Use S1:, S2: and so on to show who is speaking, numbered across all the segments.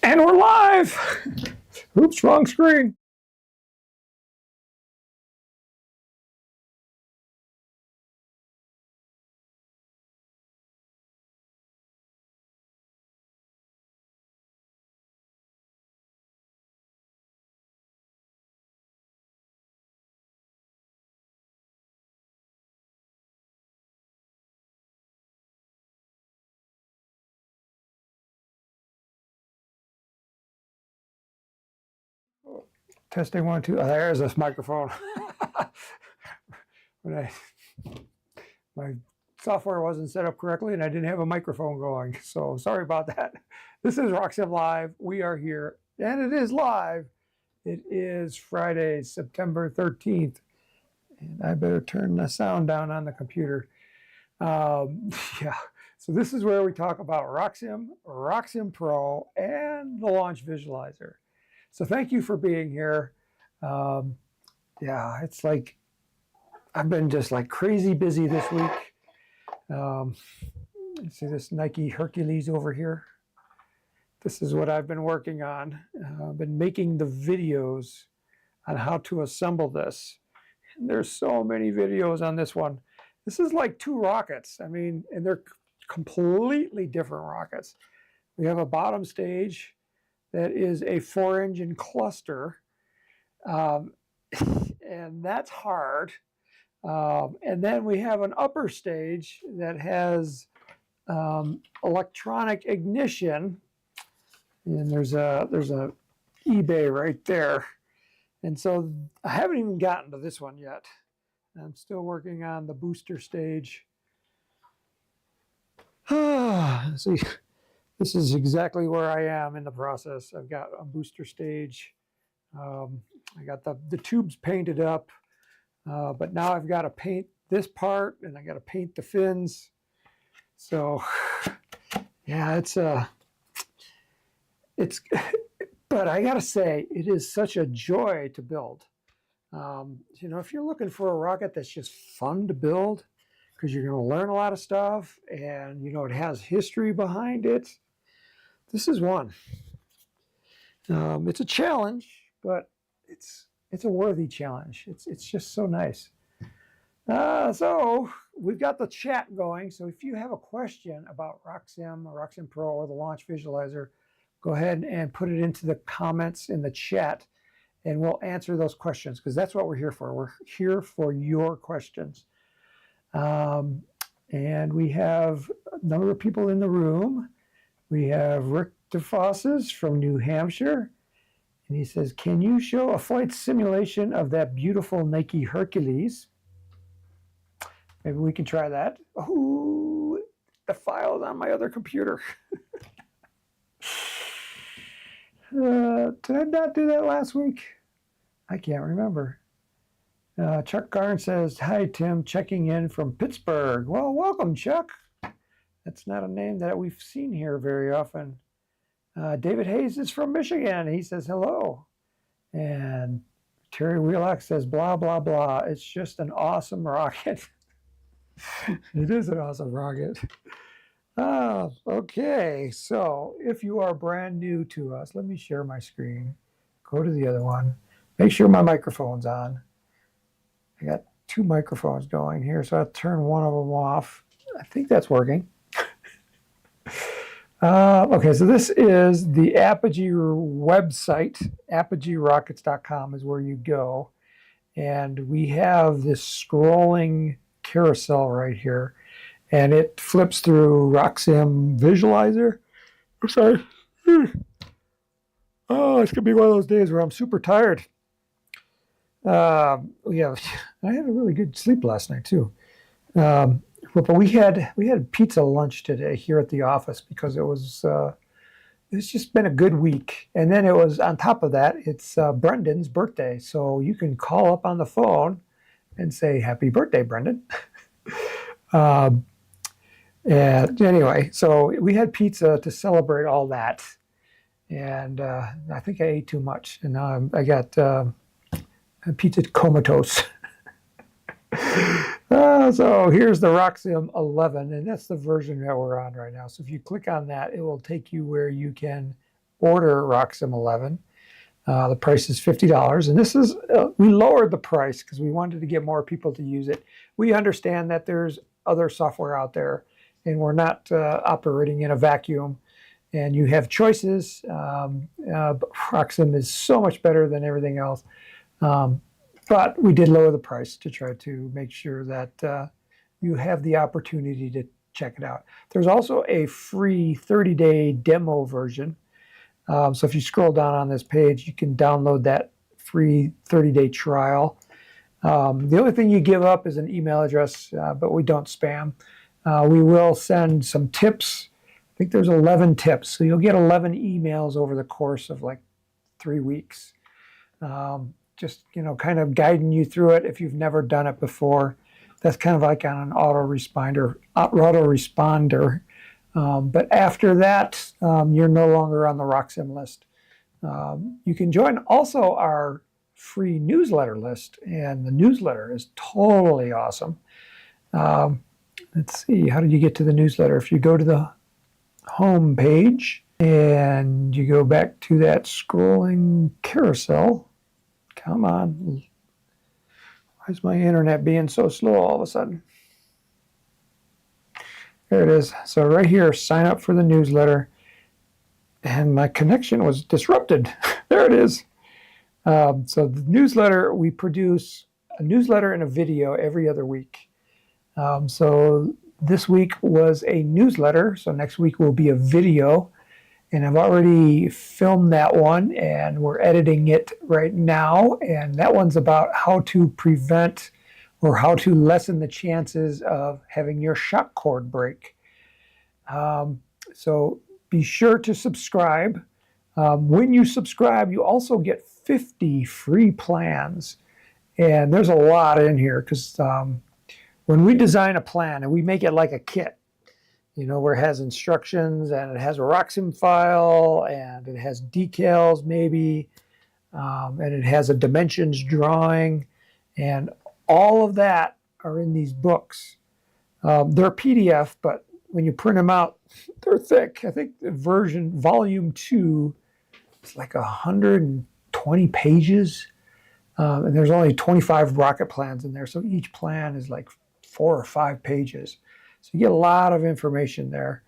S1: And we're live. Oops, wrong screen. Testing one, two. Oh, there's this microphone. when my software wasn't set up correctly and I didn't have a microphone going. So sorry about that. This is RockSim Live. We are here and it is live. It is Friday, September 13th. And I better turn the sound down on the computer. Yeah. So this is where we talk about RockSim, RockSim Pro, and the launch visualizer. So thank you for being here. Yeah, it's like I've been just like crazy busy this week. See this Nike Hercules over here? This is what I've been working on. I've been making the videos on how to assemble this. And there's so many videos on this one. This is like two rockets. I mean, and they're completely different rockets. We have a bottom stage that is a 4-engine cluster, and that's hard. And then we have an upper stage that has electronic ignition, and there's a eBay right there. And so I haven't even gotten to this one yet. I'm still working on the booster stage. See, this is exactly where I am in the process. I've got a booster stage. I got the tubes painted up, but now I've got to paint this part and I got to paint the fins. So yeah, but I got to say, it is such a joy to build. You know, if you're looking for a rocket that's just fun to build, because you're going to learn a lot of stuff and, you know, it has history behind it, this is one. It's a challenge, but it's a worthy challenge. It's just so nice. So we've got the chat going. So if you have a question about RockSim or RockSim Pro or the launch visualizer, go ahead and put it into the comments in the chat, and we'll answer those questions because that's what we're here for. We're here for your questions. And we have a number of people in the room. We have Rick DeFosses from New Hampshire. And he says, can you show a flight simulation of that beautiful Nike Hercules? Maybe we can try that. Oh, the file's on my other computer. Did I not do that last week? I can't remember. Chuck Garn says, hi, Tim, checking in from Pittsburgh. Well, welcome, Chuck. That's not a name that we've seen here very often. David Hayes is from Michigan. He says, hello. And Terry Wheelock says, blah, blah, blah. It's just an awesome rocket. It is an awesome rocket. Okay, so if you are brand new to us, let me share my screen. Go to the other one. Make sure my microphone's on. I got two microphones going here, so I'll turn one of them off. I think that's working. Okay, so this is the Apogee website. ApogeeRockets.com is where you go. And we have this scrolling carousel right here. And it flips through RockSim Visualizer. I'm sorry. Oh, it's going to be one of those days where I'm super tired. Yeah, I had a really good sleep last night too. But we had pizza lunch today here at the office because it's just been a good week. And then it was on top of that, it's Brendan's birthday, so you can call up on the phone and say happy birthday, Brendan. And anyway, so we had pizza to celebrate all that, and I think I ate too much, and now I got pizza comatose. So here's the RockSim 11, and that's the version that we're on right now. So if you click on that, it will take you where you can order RockSim 11. The price is $50, and this is we lowered the price because we wanted to get more people to use it. We understand that there's other software out there, and we're not operating in a vacuum, and you have choices. But RockSim is so much better than everything else. But we did lower the price to try to make sure that you have the opportunity to check it out. There's also a free 30-day demo version. So if you scroll down on this page, you can download that free 30-day trial. The only thing you give up is an email address, but we don't spam. We will send some tips. I think there's 11 tips. So you'll get 11 emails over the course of like 3 weeks. Just, kind of guiding you through it if you've never done it before. That's kind of like on an autoresponder. But after that, you're no longer on the RockSim list. You can join also our free newsletter list, and the newsletter is totally awesome. Let's see, how did you get to the newsletter? If you go to the home page and you go back to that scrolling carousel, come on. Why is my internet being so slow all of a sudden? There it is. So right here, sign up for the newsletter. And my connection was disrupted. There it is. So the newsletter, we produce a newsletter and a video every other week. So this week was a newsletter. So next week will be a video. And I've already filmed that one, and we're editing it right now. And that one's about how to prevent or how to lessen the chances of having your shock cord break. So be sure to subscribe. When you subscribe, you also get 50 free plans. And there's a lot in here because when we design a plan and we make it like a kit, where it has instructions and it has a RockSim file and it has decals maybe, and it has a dimensions drawing, and all of that are in these books. They're PDF, but when you print them out, they're thick. I think the volume 2 is like 120 pages, and there's only 25 rocket plans in there, so each plan is like 4 or 5 pages. So you get a lot of information there.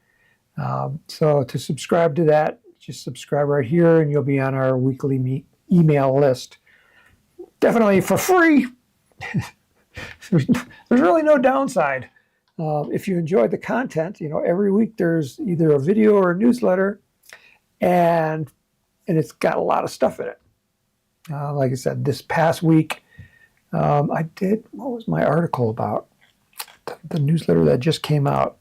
S1: So to subscribe to that, just subscribe right here, and you'll be on our weekly email list. Definitely for free. There's really no downside. If you enjoyed the content, every week there's either a video or a newsletter, and it's got a lot of stuff in it. Like I said, this past week, what was my article about? The newsletter that just came out.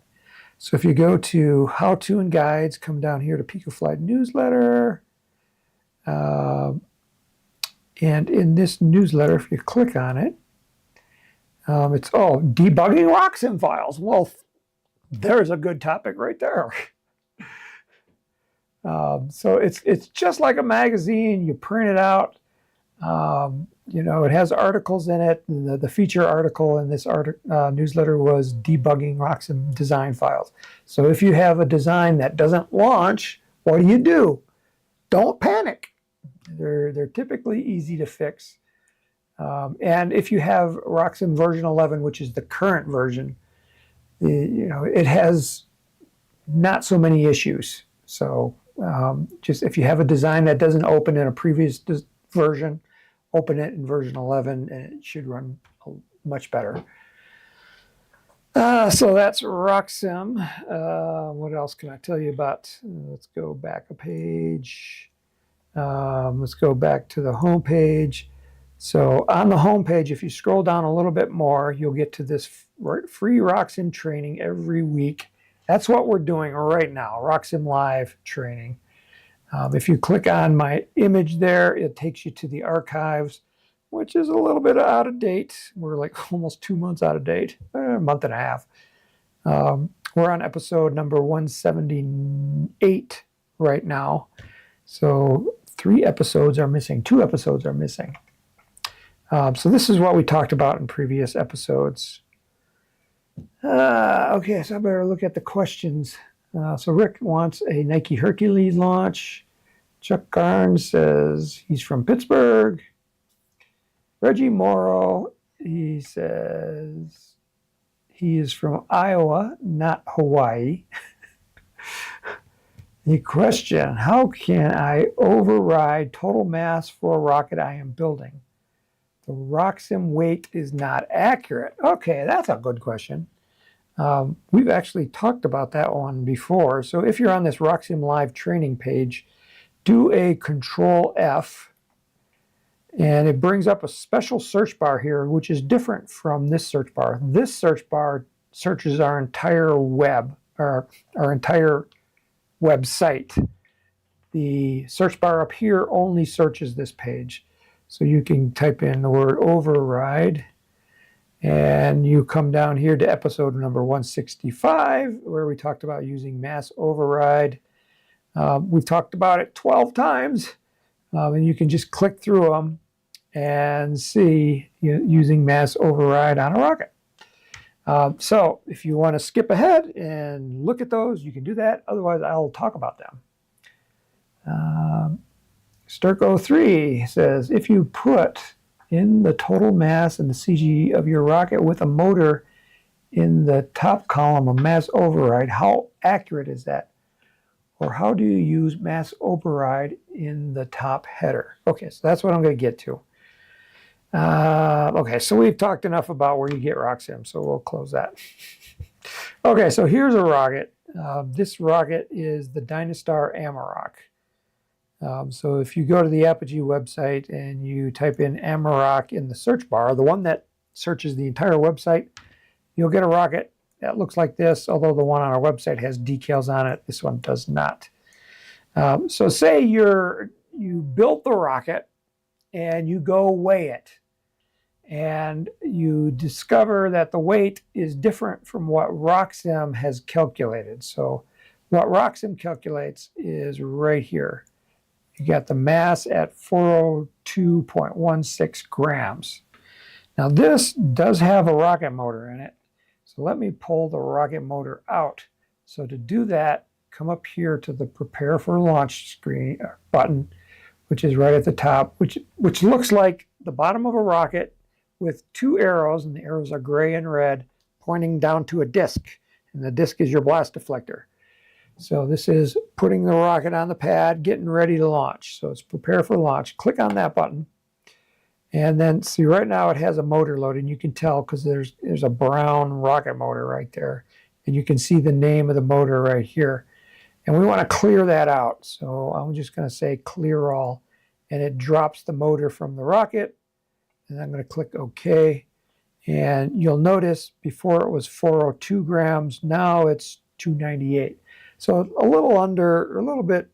S1: So if you go to How To and Guides, come down here to PicoFlight newsletter. And in this newsletter, if you click on it, it's debugging RockSim files. Well, there's a good topic right there. So it's just like a magazine. You print it out. It has articles in it. The feature article in this newsletter was debugging RockSim design files. So if you have a design that doesn't launch, what do? Don't panic. They're typically easy to fix. And if you have RockSim version 11, which is the current version, it has not so many issues. So just if you have a design that doesn't open in a previous version, open it in version 11, and it should run much better. So that's RockSim. What else can I tell you about? Let's go back a page. Let's go back to the home page. So on the home page, if you scroll down a little bit more, you'll get to this free RockSim training every week. That's what we're doing right now, RockSim Live training. If you click on my image there, it takes you to the archives, which is a little bit out of date. We're like almost 2 months out of date, a month and a half. We're on episode number 178 right now. So 3 episodes are missing, 2 episodes are missing. So this is what we talked about in previous episodes. Okay, so I better look at the questions. So Rick wants a Nike Hercules launch. Chuck Carnes says he's from Pittsburgh. Reggie Morrow, he says he is from Iowa, not Hawaii. The question, how can I override total mass for a rocket I am building? The RockSim weight is not accurate. Okay, that's a good question. We've actually talked about that one before. So if you're on this RockSim Live training page, do a Control F, and it brings up a special search bar here, which is different from this search bar. This search bar searches our entire web, or our entire website. The search bar up here only searches this page. So you can type in the word override, and you come down here to episode number 165, where we talked about using mass override. We've talked about it 12 times, and you can just click through them and see using mass override on a rocket. So if you want to skip ahead and look at those, you can do that. Otherwise, I'll talk about them. Sturko3 says, if you put in the total mass and the CG of your rocket with a motor in the top column of mass override, how accurate is that? Or how do you use mass override in the top header? Okay, so that's what I'm going to get to. Okay, so we've talked enough about where you get RockSim, so we'll close that. Okay, so here's a rocket. This rocket is the Dynastar Amarok. So if you go to the Apogee website and you type in Amarok in the search bar, the one that searches the entire website, you'll get a rocket that looks like this, although the one on our website has decals on it. This one does not. So say you built the rocket and you go weigh it, and you discover that the weight is different from what RockSim has calculated. So what RockSim calculates is right here. You got the mass at 402.16 grams. Now this does have a rocket motor in it. So let me pull the rocket motor out. So to do that, come up here to the Prepare for Launch screen button, which is right at the top, which looks like the bottom of a rocket with two arrows, and the arrows are gray and red, pointing down to a disc. And the disc is your blast deflector. So this is putting the rocket on the pad, getting ready to launch. So it's Prepare for Launch. Click on that button. And then see, right now it has a motor loaded, and you can tell because there's a brown rocket motor right there. And you can see the name of the motor right here. And we want to clear that out. So I'm just going to say clear all. And it drops the motor from the rocket. And I'm going to click OK. And you'll notice before it was 402 grams. Now it's 298. So a little bit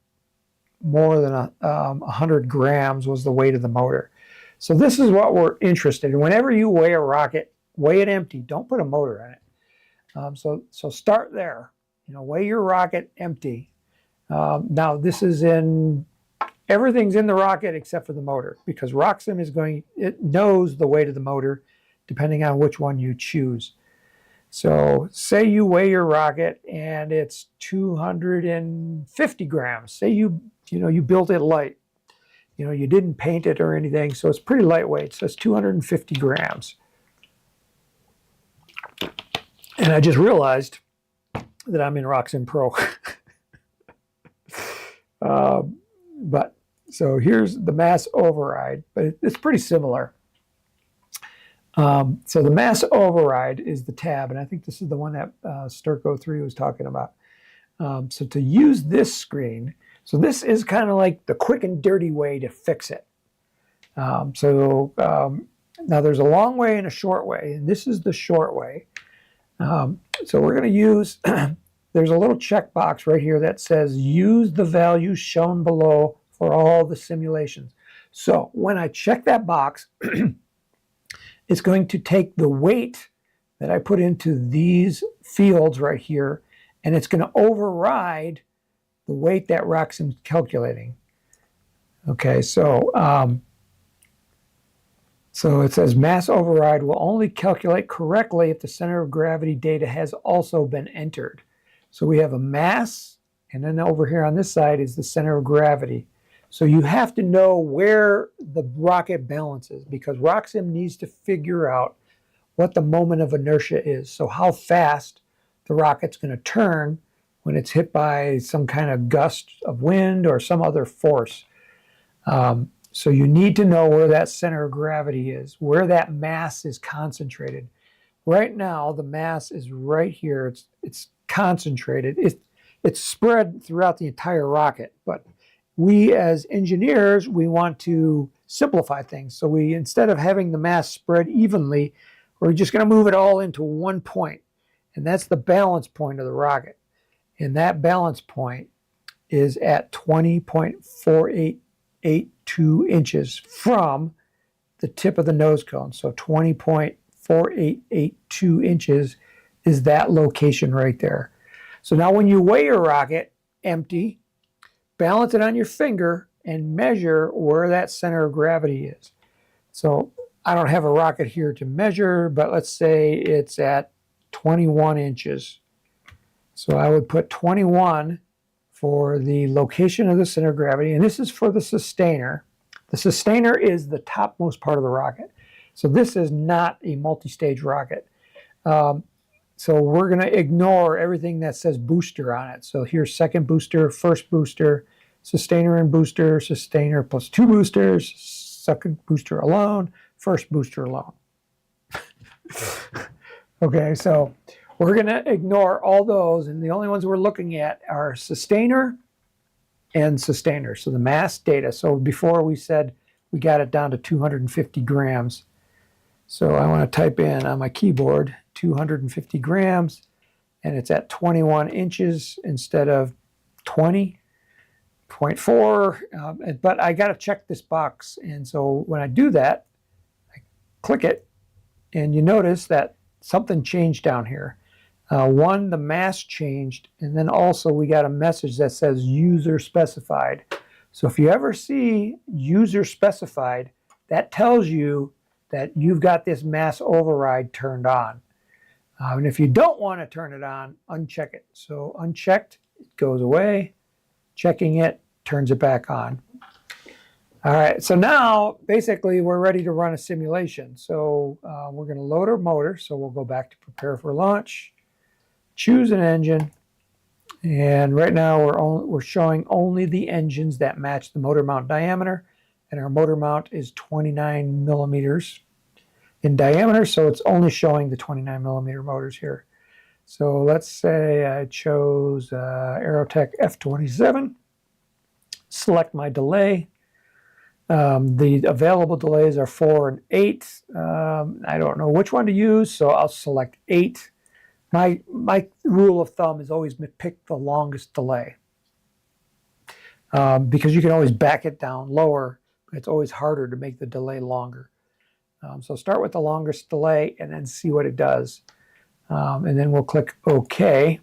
S1: more than 100 grams was the weight of the motor. So this is what we're interested in. Whenever you weigh a rocket, weigh it empty. Don't put a motor in it. So start there. Weigh your rocket empty. Now this is everything's in the rocket except for the motor, because RockSim it knows the weight of the motor depending on which one you choose. So say you weigh your rocket and it's 250 grams. Say you built it light. You didn't paint it or anything, so it's pretty lightweight. So it's 250 grams. And I just realized that I'm in RockSim Pro. But so here's the mass override, but it's pretty similar. So the mass override is the tab, and I think this is the one that Sturko3 was talking about. So to use this screen, so this is kind of like the quick and dirty way to fix it. Now there's a long way and a short way, and this is the short way. So we're going to use, there's a little checkbox right here that says use the values shown below for all the simulations. So when I check that box, it's going to take the weight that I put into these fields right here, and it's going to override the weight that RockSim's calculating. Okay, so it says mass override will only calculate correctly if the center of gravity data has also been entered. So we have a mass, and then over here on this side is the center of gravity. So you have to know where the rocket balances, because RockSim needs to figure out what the moment of inertia is. So how fast the rocket's going to turn when it's hit by some kind of gust of wind or some other force. So you need to know where that center of gravity is, where that mass is concentrated. Right now, the mass is right here. It's concentrated. It's spread throughout the entire rocket. But we as engineers, we want to simplify things. So we, instead of having the mass spread evenly, we're just going to move it all into one point. And that's the balance point of the rocket. And that balance point is at 20.4882 inches from the tip of the nose cone. So 20.4882 inches is that location right there. So now when you weigh your rocket empty, balance it on your finger and measure where that center of gravity is. So I don't have a rocket here to measure, but let's say it's at 21 inches. So I would put 21 for the location of the center of gravity, and this is for the sustainer. The sustainer is the topmost part of the rocket. So this is not a multi-stage rocket. So we're going to ignore everything that says booster on it. So here's second booster, first booster, sustainer and booster, sustainer plus two boosters, second booster alone, first booster alone. Okay, so we're going to ignore all those, and the only ones we're looking at are sustainer and sustainer. So the mass data. So before we said we got it down to 250 grams. So I want to type in on my keyboard 250 grams, and it's at 21 inches instead of 20.4. But I got to check this box. And so when I do that, I click it, and you notice that something changed down here. One, the mass changed, and then also we got a message that says user specified. So if you ever see user specified, that tells you that you've got this mass override turned on. And if you don't want to turn it on, uncheck it. So unchecked, it goes away. Checking it turns it back on. All right, so now basically we're ready to run a simulation. So we're going to load our motor. So we'll go back to prepare for launch, choose an engine, and right now we're showing only the engines that match the motor mount diameter, and our motor mount is 29 millimeters in diameter, so it's only showing the 29 millimeter motors here. So let's say I chose Aerotech F27, select my delay. The available delays are 4 and 8. I don't know which one to use, so I'll select 8. My rule of thumb is always pick the longest delay, because you can always back it down lower. It's always harder to make the delay longer. So start with the longest delay and then see what it does. And then we'll click OK.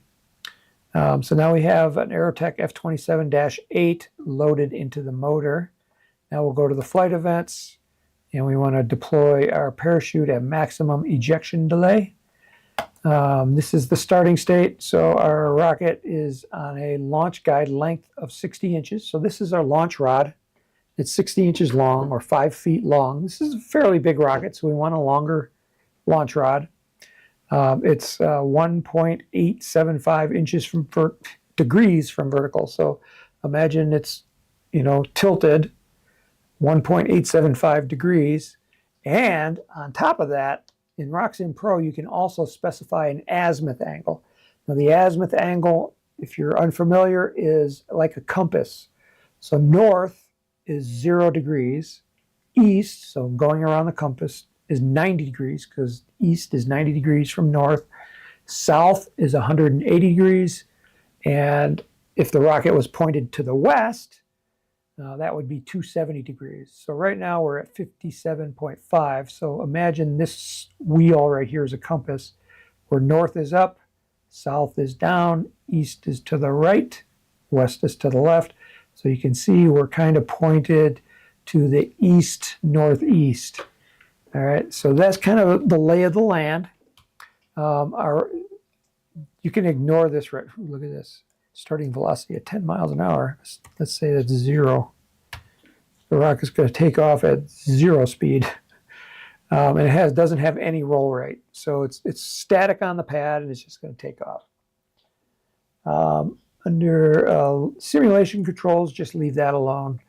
S1: So now we have an Aerotech F27-8 loaded into the motor. Now we'll go to the flight events, and we want to deploy our parachute at maximum ejection delay. This is the starting state. So our rocket is on a launch guide length of 60 inches. So this is our launch rod. It's 60 inches long, or 5 feet long. This is a fairly big rocket, so we want a longer launch rod. It's 1.875 inches from degrees from vertical. So imagine it's, tilted 1.875 degrees. And on top of that, in RockSim Pro, you can also specify an azimuth angle. Now, the azimuth angle, if you're unfamiliar, is like a compass. So north is 0 degrees. East, so going around the compass, is 90 degrees, because east is 90 degrees from north. South is 180 degrees. And if the rocket was pointed to the west, that would be 270 degrees. So right now we're at 57.5. So imagine this wheel right here is a compass, where north is up, south is down, east is to the right, west is to the left. So you can see we're kind of pointed to the east-northeast. All right, so that's kind of the lay of the land. You can ignore this. Look at this. Starting velocity at 10 miles an hour. Let's say that's 0. The rocket's going to take off at 0 speed. And it doesn't have any roll rate. So it's static on the pad, and it's just going to take off. Under simulation controls, just leave that alone.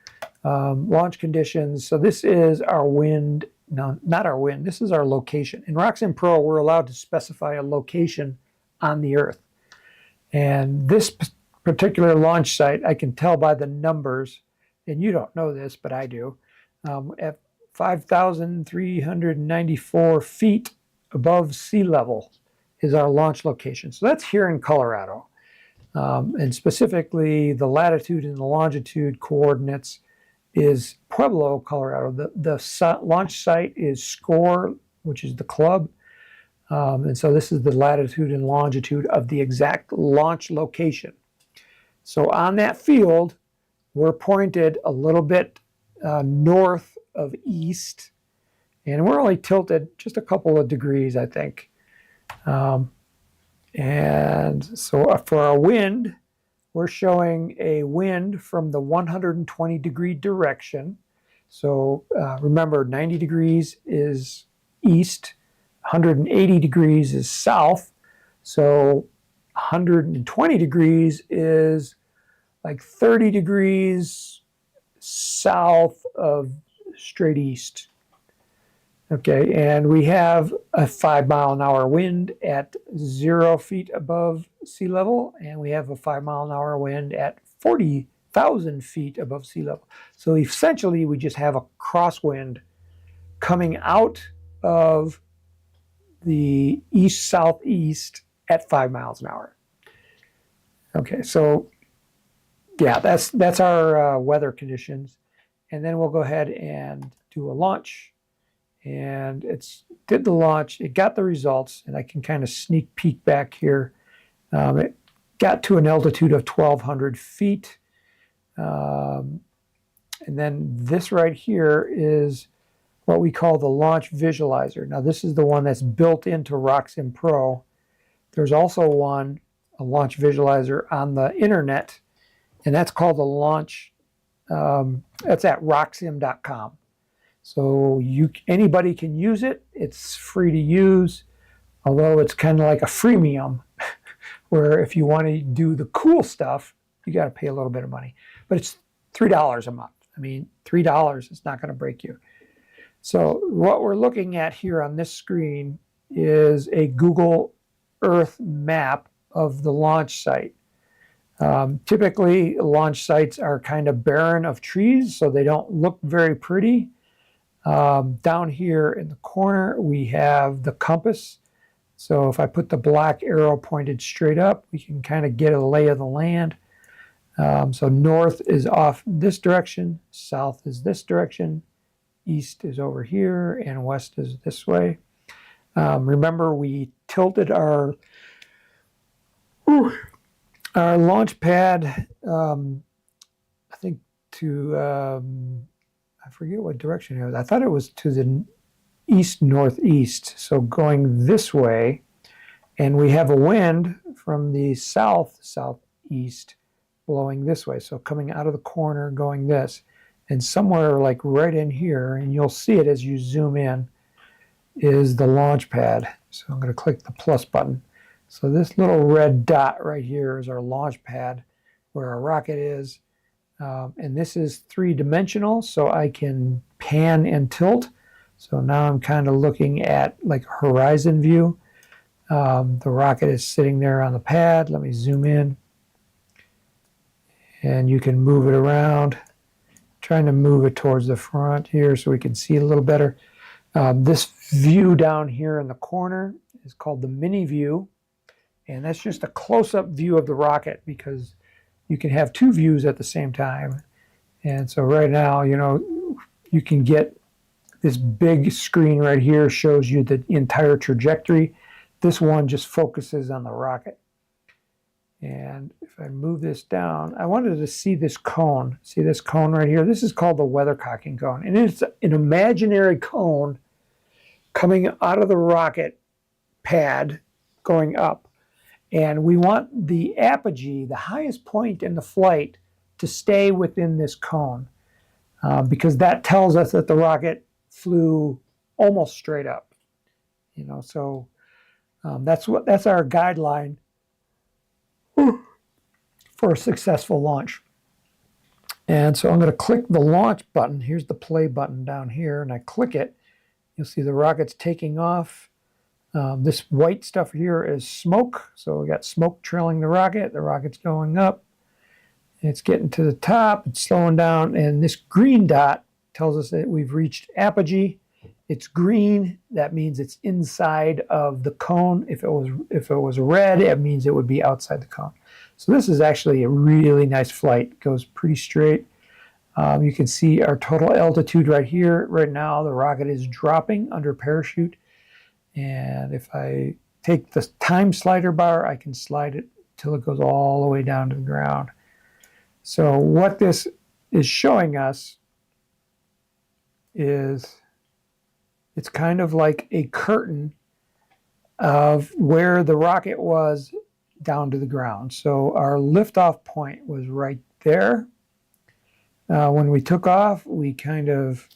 S1: Launch conditions. So this is our wind. No, not our wind. This is our location. In RockSim Pro, we're allowed to specify a location on the Earth. And this particular launch site, I can tell by the numbers, and you don't know this, but I do, at 5,394 feet above sea level is our launch location. So that's here in Colorado. And specifically, the latitude and the longitude coordinates is Pueblo, Colorado. The launch site is SCORE, which is the club. And so this is the latitude and longitude of the exact launch location. So on that field, we're pointed a little bit north of east, and we're only tilted just a couple of degrees, I think. And so for our wind, we're showing a wind from the 120 degree direction. So remember, 90 degrees is east, 180 degrees is south. So 120 degrees is like 30 degrees south of straight east. Okay, and we have a 5-mile-an-hour wind at 0 feet above sea level, and we have a 5-mile-an-hour wind at 40,000 feet above sea level. So essentially, we just have a crosswind coming out of the east-southeast at 5 miles an hour. Okay, so yeah, that's our weather conditions, and then we'll go ahead and do a launch. And it did the launch, it got the results, and I can kind of sneak peek back here. It got to an altitude of 1,200 feet. And then this right here is what we call the launch visualizer. Now this is the one that's built into RockSim Pro. There's also a launch visualizer on the internet, and that's called the launch, that's at rocksim.com. So anybody can use it. It's free to use, although it's kind of like a freemium, where if you want to do the cool stuff, you got to pay a little bit of money. But it's $3 a month. I mean, $3 is not going to break you. So what we're looking at here on this screen is a Google Earth map of the launch site. Typically, launch sites are kind of barren of trees, so they don't look very pretty. Down here in the corner, we have the compass. So if I put the black arrow pointed straight up, we can kind of get a lay of the land. So north is off this direction, south is this direction, east is over here, and west is this way. Remember, we tilted our launch pad, I think to... I forget what direction it was. I thought it was to the east-northeast, so going this way, and we have a wind from the south-southeast blowing this way, so coming out of the corner, going this, and somewhere like right in here, and you'll see it as you zoom in, is the launch pad. So I'm going to click the plus button. So this little red dot right here is our launch pad, where our rocket is. And this is 3-dimensional, so I can pan and tilt. So now I'm kind of looking at like a horizon view. The rocket is sitting there on the pad. Let me zoom in. And you can move it around. Trying to move it towards the front here so we can see it a little better. This view down here in the corner is called the mini view. And that's just a close-up view of the rocket, because you can have 2 views at the same time. And so right now, you can get this big screen right here, shows you the entire trajectory. This one just focuses on the rocket. And if I move this down, I wanted to see this cone. See this cone right here? This is called the weathercocking cone. And it's an imaginary cone coming out of the rocket pad going up. And we want the apogee, the highest point in the flight, to stay within this cone. because that tells us that the rocket flew almost straight up. You know, so that's our guideline for a successful launch. And so I'm going to click the launch button. Here's the play button down here, and I click it. You'll see the rocket's taking off. This white stuff here is smoke. So we got smoke trailing the rocket. The rocket's going up. It's getting to the top. It's slowing down. And this green dot tells us that we've reached apogee. It's green. That means it's inside of the cone. If it was red, it means it would be outside the cone. So this is actually a really nice flight. It goes pretty straight. You can see our total altitude right here. Right now, the rocket is dropping under parachute. And if I take the time slider bar, I can slide it till it goes all the way down to the ground. So what this is showing us is it's kind of like a curtain of where the rocket was down to the ground. So our liftoff point was right there. When we took off, we kind of,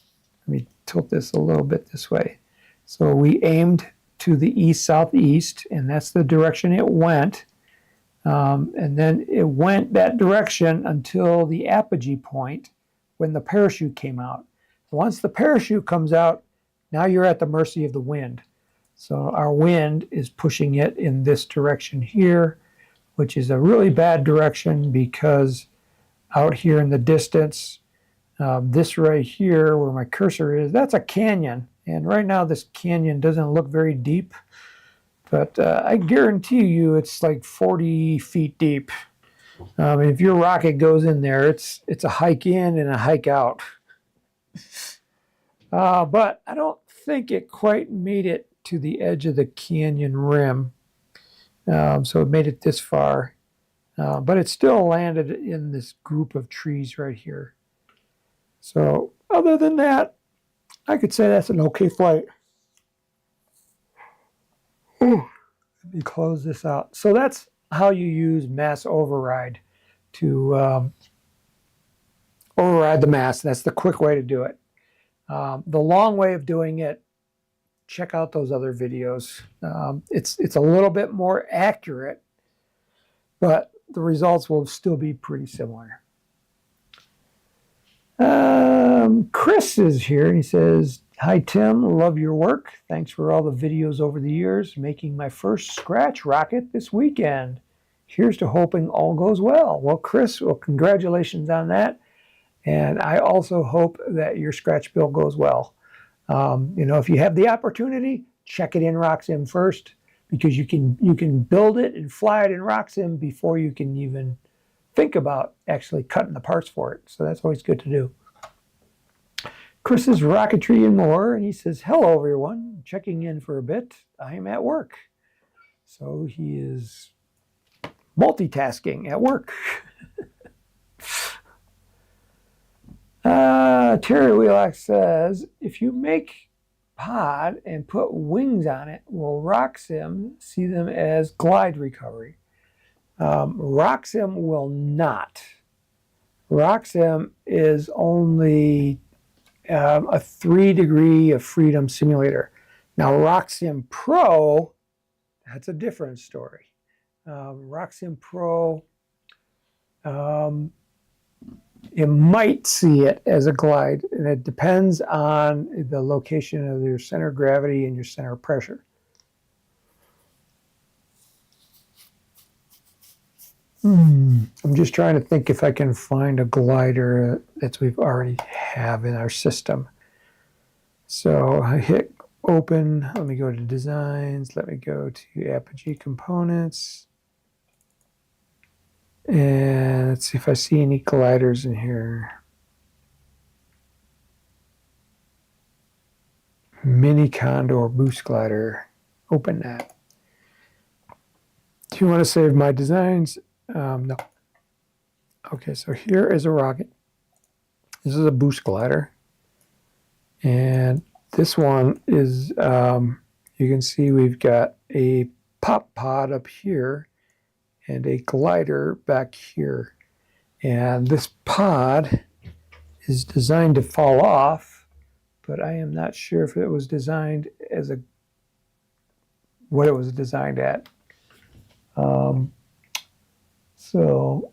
S1: let me tilt this a little bit this way. So we aimed to the east-southeast, and that's the direction it went. And then it went that direction until the apogee point when the parachute came out. Once the parachute comes out, now you're at the mercy of the wind. So our wind is pushing it in this direction here, which is a really bad direction because out here in the distance, this right here where my cursor is, that's a canyon. And right now this canyon doesn't look very deep, but I guarantee you it's like 40 feet deep. If your rocket goes in there, it's a hike in and a hike out. But I don't think it quite made it to the edge of the canyon rim. So it made it this far. But it still landed in this group of trees right here. So other than that, I could say that's an okay flight. Ooh, let me close this out. So that's how you use mass override to override the mass. That's the quick way to do it. The long way of doing it, check out those other videos. It's a little bit more accurate, but the results will still be pretty similar. Chris is here, and he says, "Hi, Tim. Love your work. Thanks for all the videos over the years. Making my first scratch rocket this weekend. Here's to hoping all goes well." Well, Chris, well, congratulations on that. And I also hope that your scratch build goes well. You know, if you have the opportunity, check it in RockSim first, because you can build it and fly it in RockSim before you can even think about actually cutting the parts for it. So that's always good to do. Chris is Rocketry and More, and he says, "Hello, everyone. Checking in for a bit. I am at work." So he is multitasking at work. Terry Wheelock says, "If you make pod and put wings on it, will RockSim see them as glide recovery?" RockSim will not. RockSim is only a 3 degree of freedom simulator. Now, RockSim Pro, that's a different story. RockSim Pro, you might see it as a glide, and it depends on the location of your center of gravity and your center of pressure. I'm just trying to think if I can find a glider that we've already have in our system. So I hit open. Let me go to designs. Let me go to Apogee components. And let's see if I see any gliders in here. Mini Condor Boost Glider. Open that. Do you want to save my designs? No. Okay, so here is a rocket. This is a boost glider. And this one is, you can see we've got a pop pod up here and a glider back here. And this pod is designed to fall off, but I am not sure if it was designed as what it was designed at. So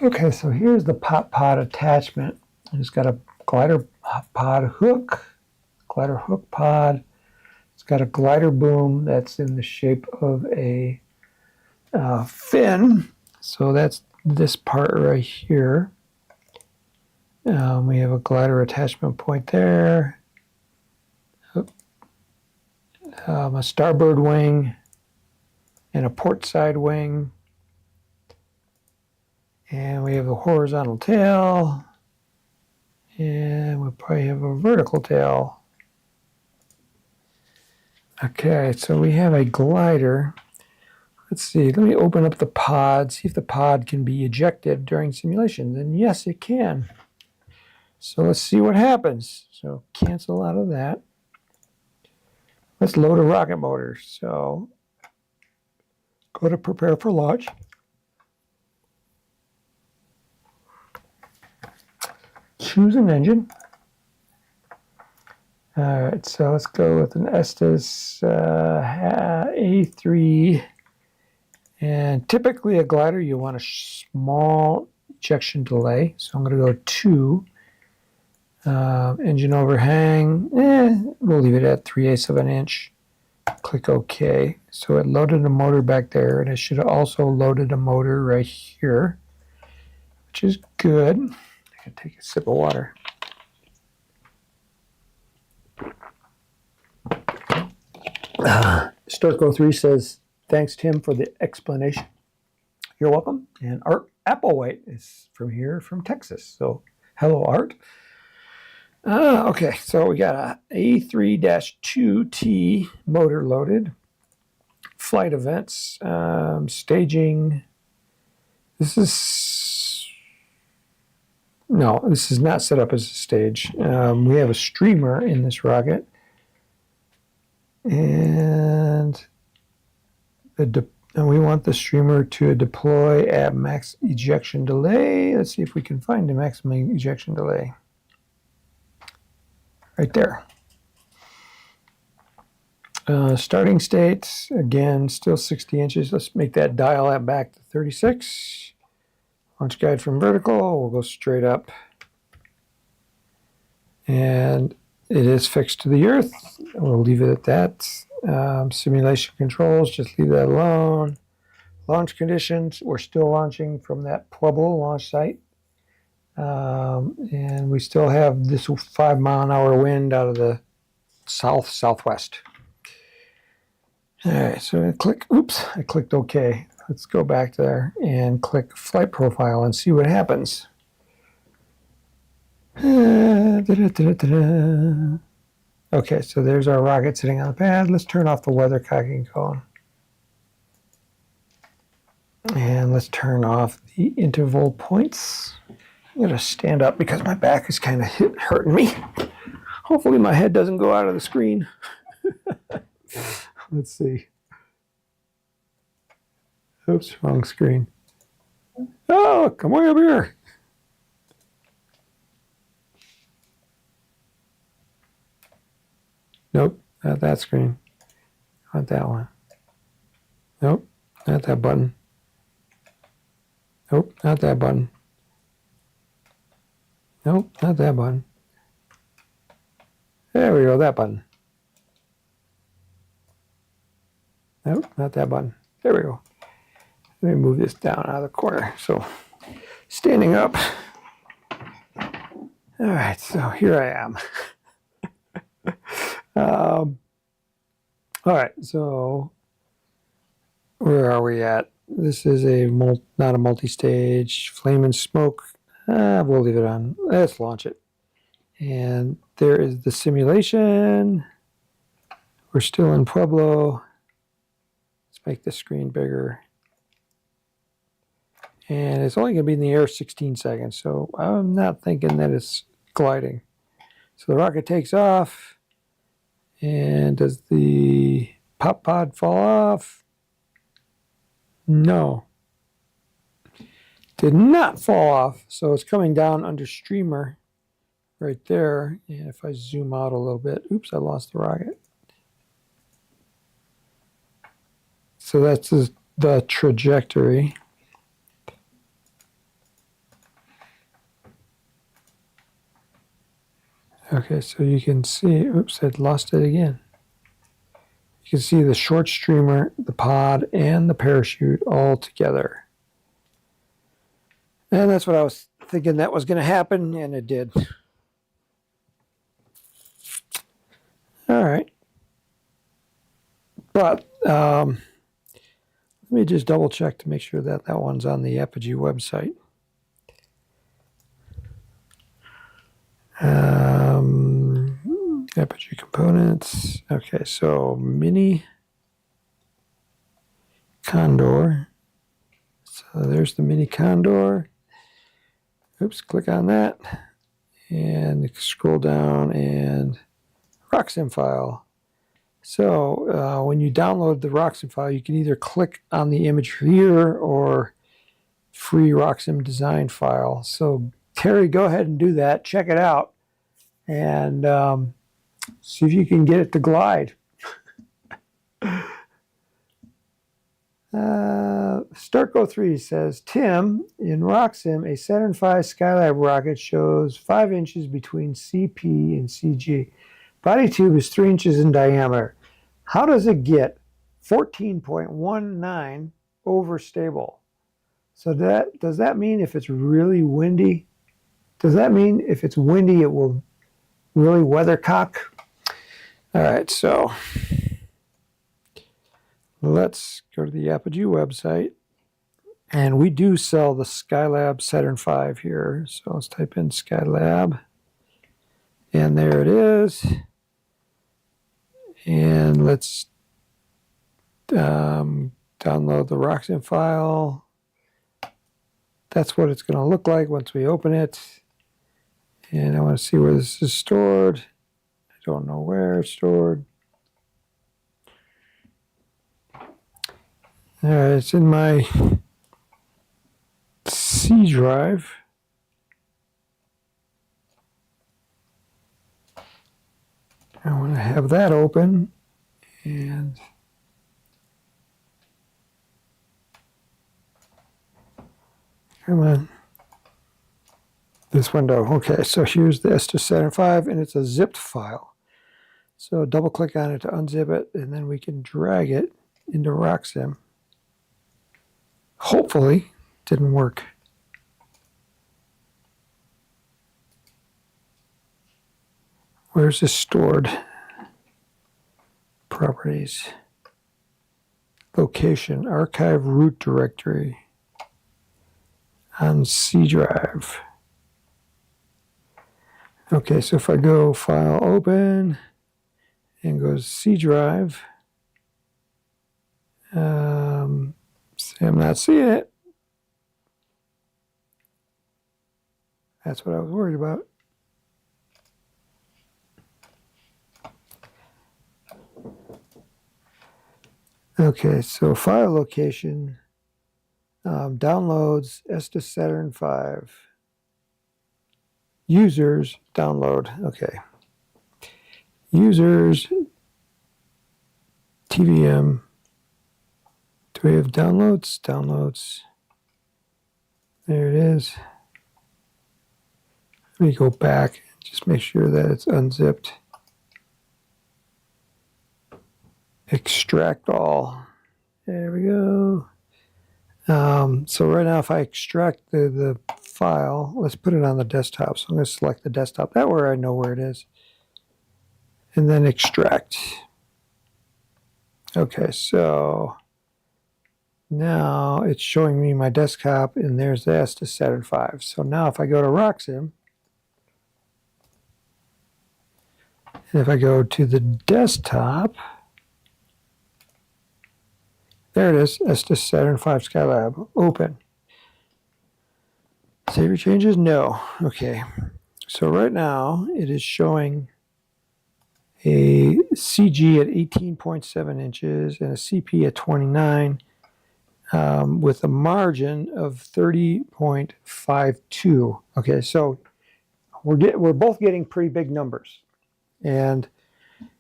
S1: okay, so here's the pop pod attachment. It's got a glider pod hook, glider hook pod. It's got a glider boom that's in the shape of a fin. So that's this part right here. We have a glider attachment point there. A starboard wing and a port side wing. And we have a horizontal tail. And we'll probably have a vertical tail. Okay, so we have a glider. Let's see, let me open up the pod, see if the pod can be ejected during simulation. Then yes, it can. So let's see what happens. So cancel out of that. Let's load a rocket motor. So go to prepare for launch. Choose an engine. All right, so let's go with an Estes A3. And typically a glider, you want a small ejection delay. So I'm going to go 2. Engine overhang, we'll leave it at 3/8 of an inch. Click OK. So it loaded a motor back there, and it should have also loaded a motor right here, which is good. I can take a sip of water. Storko3 says, thanks, Tim, for the explanation. You're welcome. And Art Applewhite is from Texas. So hello, Art. Okay, so we got a A3-2T motor loaded. Flight events, staging. This is not set up as a stage. We have a streamer in this rocket. And we want the streamer to deploy at max ejection delay. Let's see if we can find the maximum ejection delay. Right there. Starting state, again, still 60 inches. Let's make that dial that back to 36. Launch guide from vertical. We'll go straight up. And it is fixed to the Earth. We'll leave it at that. Simulation controls, just leave that alone. Launch conditions, we're still launching from that Pueblo launch site. And we still have this 5-mile-an-hour wind out of the southwest. All right, so I clicked OK. Let's go back there and click flight profile and see what happens. Okay, so there's our rocket sitting on the pad. Let's turn off the weather cocking cone. And let's turn off the interval points. I'm going to stand up because my back is kind of hurting me. Hopefully my head doesn't go out of the screen. Let's see. Oops, wrong screen. Oh, come way up here. Nope, not that screen. I want that one. Nope, not that button. Nope, not that button. Nope, not that button. There we go, that button. Nope, not that button. There we go. Let me move this down out of the corner. So, standing up. All right, so here I am. All right, so where are we at? This is not a multi-stage. Flame and smoke. We'll leave it on. Let's launch it. And there is the simulation. We're still in Pueblo. Let's make the screen bigger. And it's only going to be in the air 16 seconds, so I'm not thinking that it's gliding. So the rocket takes off and does the pop pod fall off? No. Did not fall off. So it's coming down under streamer right there. And if I zoom out a little bit, oops, I lost the rocket. So that's the trajectory. Okay, so you can see, oops, I lost it again. You can see the short streamer, the pod, and the parachute all together. And that's what I was thinking that was going to happen, and it did. All right. But let me just double check to make sure that that one's on the Apogee website. Apogee components. Okay, so mini Condor. So there's the mini Condor. Oops, click on that. And scroll down and RockSim file. So when you download the RockSim file, you can either click on the image here or free RockSim design file. So Terry, go ahead and do that. Check it out. And see if you can get it to glide. Startgo3 says, Tim, in RockSim, a Saturn V Skylab rocket shows 5 inches between CP and CG. Body tube is 3 inches in diameter. How does it get 14.19 over stable? So does that mean if it's really windy? Does that mean if it's windy, it will really weathercock? All right, so let's go to the Apogee website. And we do sell the Skylab Saturn V here. So let's type in Skylab. And there it is. And let's download the RockSim file. That's what it's going to look like once we open it. And I want to see where this is stored. I don't know where it's stored. All right, it's in my C drive. I want to have that open, and come on, this window. Okay, so here's the Estes Saturn V, and it's a zipped file. So double click on it to unzip it, and then we can drag it into RockSim. Hopefully, didn't work. Where's this stored? Properties. Location, archive root directory on C drive. Okay, so if I go file open and go to C drive, see, I'm not seeing it. That's what I was worried about. Okay, so file location, downloads, Estes Saturn V. Users, download, okay. Users, TVM. Do we have downloads? Downloads. There it is. Let me go back and just make sure that it's unzipped. Extract all. There we go. So right now, if I extract the file, let's put it on the desktop. So I'm going to select the desktop. That way I know where it is. And then extract. Okay, so now it's showing me my desktop, and there's the Estes Saturn V. So now if I go to RockSim, and if I go to the desktop, there it is, Estes Saturn V Skylab, open. Save your changes? No. Okay. So right now it is showing a CG at 18.7 inches, and a CP at 29, with a margin of 30.52. Okay, so we're both getting pretty big numbers, and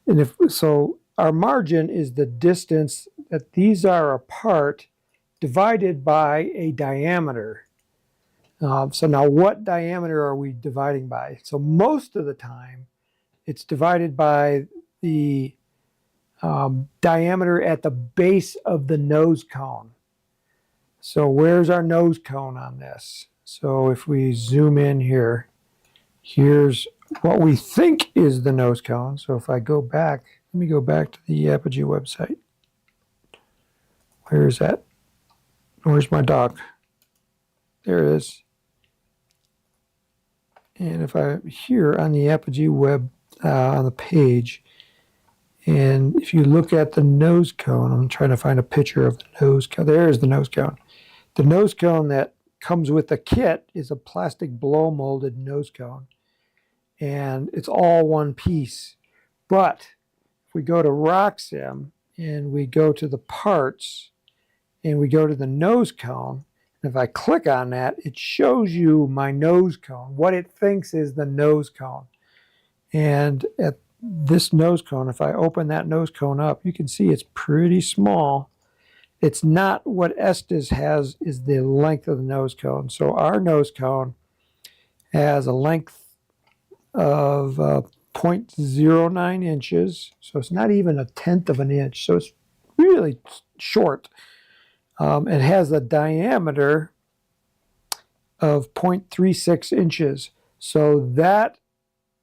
S1: if so, our margin is the distance that these are apart divided by a diameter. So now what diameter are we dividing by? So most of the time, it's divided by the diameter at the base of the nose cone. So where's our nose cone on this? So if we zoom in here, here's what we think is the nose cone. So if I go back, let me go back to the Apogee website. Where is that? Where's my dog? There it is. And if I here on the Apogee web on the page, and if you look at the nose cone, I'm trying to find a picture of the nose cone. There's the nose cone. The nose cone that comes with the kit is a plastic blow molded nose cone, and it's all one piece. But if we go to RockSim and we go to the parts and we go to the nose cone, and if I click on that, it shows you my nose cone, what it thinks is the nose cone. And at this nose cone, if I open that nose cone up, you can see it's pretty small. It's not what Estes has is the length of the nose cone. So our nose cone has a length of 0.09 inches. So it's not even a tenth of an inch. So it's really short. It has a diameter of 0.36 inches. So that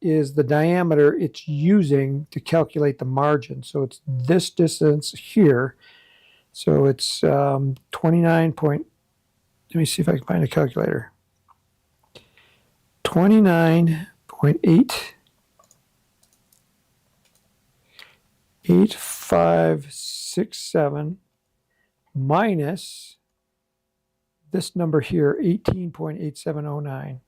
S1: is the diameter it's using to calculate the margin. So it's this distance here. So it's 29 point, let me see if I can find a calculator. 29.8567 minus this number here, 18.8709.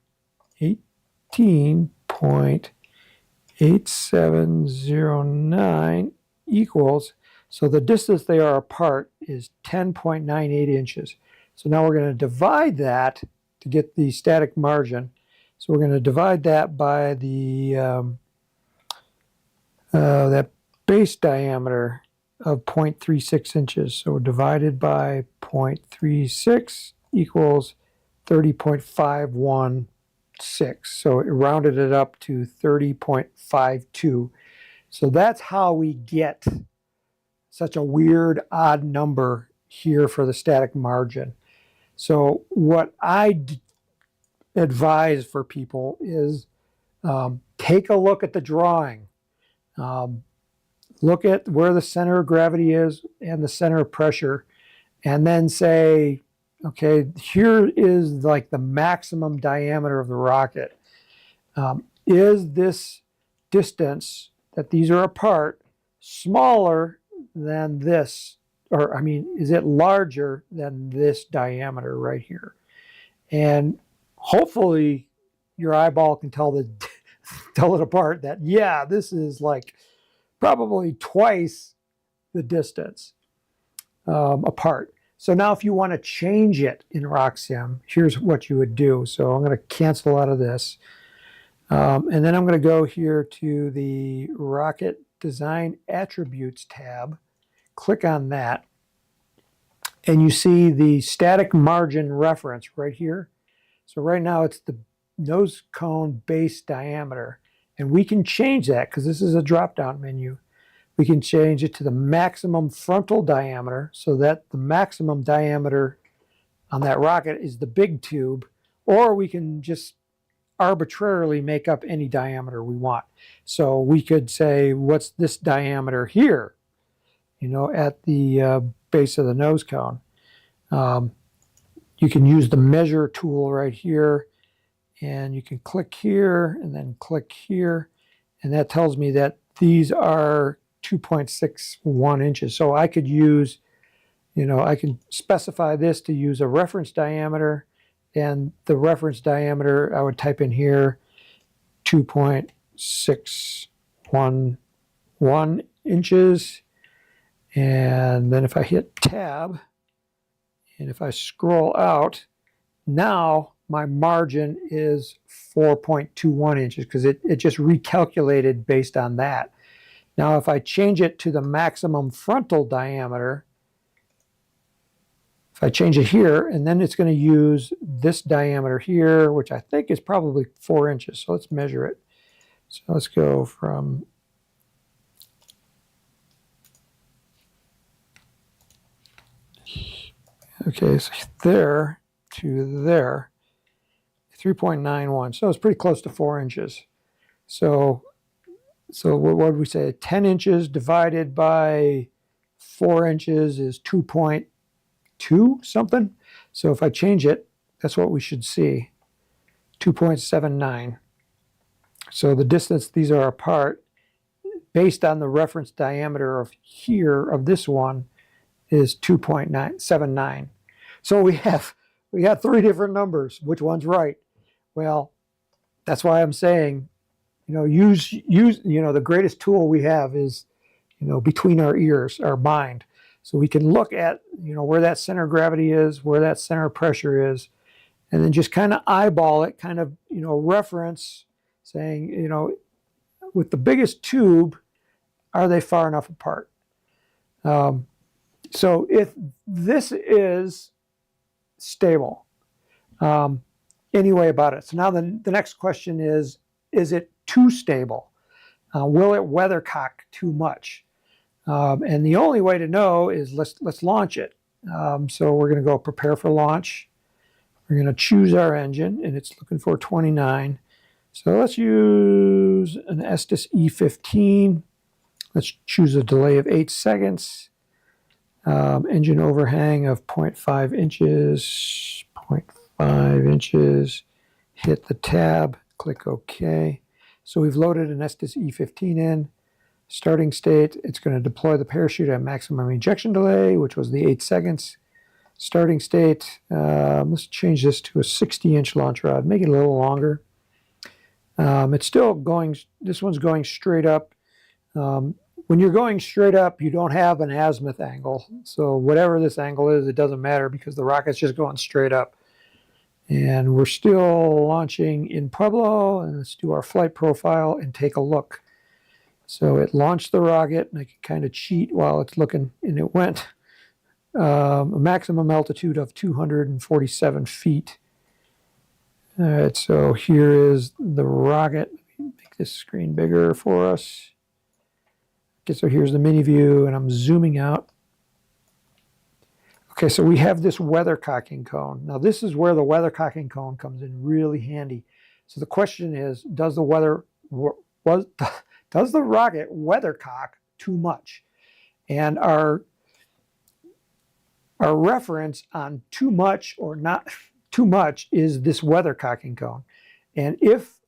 S1: 18.8709 equals, so the distance they are apart is 10.98 inches. So now we're going to divide that to get the static margin. So we're going to divide that by the that base diameter of 0.36 inches. So divided by 0.36 equals 30.516. So it rounded it up to 30.52. So that's how we get such a weird odd number here for the static margin. So what I advise for people is take a look at the drawing. Look at where the center of gravity is and the center of pressure, and then say, okay, here is like the maximum diameter of the rocket. Is this distance that these are apart smaller than this? Or, I mean, is it larger than this diameter right here? And hopefully your eyeball can tell it apart that, yeah, this is like probably twice the distance apart. So now if you want to change it in RockSim, here's what you would do. So I'm going to cancel out of this. And then I'm going to go here to the Rocket Design Attributes tab. Click on that. And you see the static margin reference right here. So right now it's the nose cone base diameter. And we can change that because this is a drop-down menu. We can change it to the maximum frontal diameter so that the maximum diameter on that rocket is the big tube, or we can just arbitrarily make up any diameter we want. So we could say, what's this diameter here, you know, at the base of the nose cone. You can use the measure tool right here, and you can click here and then click here, and that tells me that these are 2.61 inches. So I could use, you know, I can specify this to use a reference diameter, and the reference diameter I would type in here 2.61 1 inches. And then if I hit tab, and if I scroll out, now my margin is 4.21 inches because it just recalculated based on that. Now if I change it to the maximum frontal diameter, if I change it here, and then it's going to use this diameter here, which I think is probably 4 inches. So let's measure it. So let's go from okay, so there to there, 3.91. So it's pretty close to 4 inches. So what would we say? 10 inches divided by 4 inches is 2.2 something. So if I change it, that's what we should see, 2.79. So the distance these are apart, based on the reference diameter of here, of this one, is 2.79. So we have 3 different numbers. Which one's right? Well, that's why I'm saying, use the greatest tool we have is, between our ears, our mind. So we can look at, where that center of gravity is, where that center of pressure is, and then just kind of eyeball it, kind of, reference saying, with the biggest tube, are they far enough apart? So if this is stable, any way about it. So now the next question is it too stable? Will it weathercock too much? And the only way to know is let's launch it. So we're going to go prepare for launch. We're going to choose our engine, and it's looking for 29. So let's use an Estes E15. Let's choose a delay of 8 seconds. Engine overhang of 0.5 inches, 0.5 inches. Hit the tab, click OK. So we've loaded an Estes E15 in. Starting state, it's going to deploy the parachute at maximum ejection delay, which was the 8 seconds. Starting state, let's change this to a 60-inch launch rod, make it a little longer. It's still going, this one's going straight up. When you're going straight up, you don't have an azimuth angle. So whatever this angle is, it doesn't matter because the rocket's just going straight up. And we're still launching in Pueblo, and let's do our flight profile and take a look. So it launched the rocket, and I can kind of cheat while it's looking, and it went a maximum altitude of 247 feet. All right, so here is the rocket. Let me make this screen bigger for us. Okay, so here's the mini view, and I'm zooming out. Okay, so we have this weathercocking cone. Now this is where the weathercocking cone comes in really handy. So the question is, does the rocket weathercock too much? And our reference on too much or not too much is this weathercocking cone. And if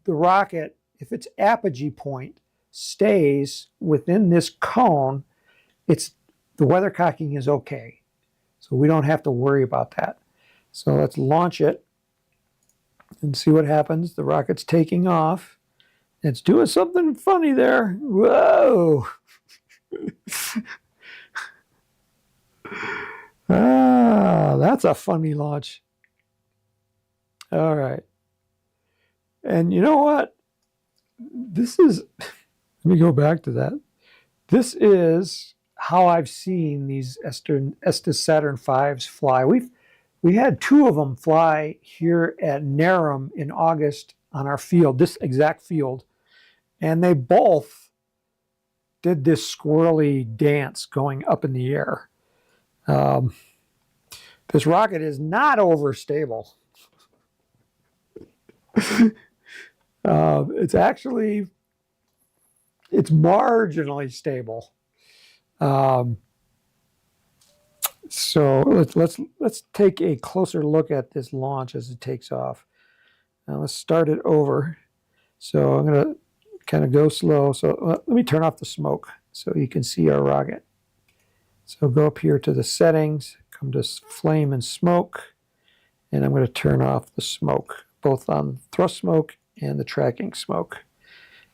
S1: the rocket, if its apogee point stays within this cone, the weathercocking is okay. So we don't have to worry about that. So let's launch it and see what happens. The rocket's taking off. It's doing something funny there. Whoa! That's a funny launch. All right. And you know what? This is, let me go back to that. This is how I've seen these Estes Saturn V's fly. We had 2 of them fly here at Narum in August on our field, this exact field. And they both did this squirrely dance going up in the air. This rocket is not overstable. It's marginally stable. So let's take a closer look at this launch as it takes off. Now let's start it over. So I'm going to kind of go slow. So let me turn off the smoke so you can see our rocket. So go up here to the settings, come to flame and smoke, and I'm going to turn off the smoke, both on thrust smoke and the tracking smoke.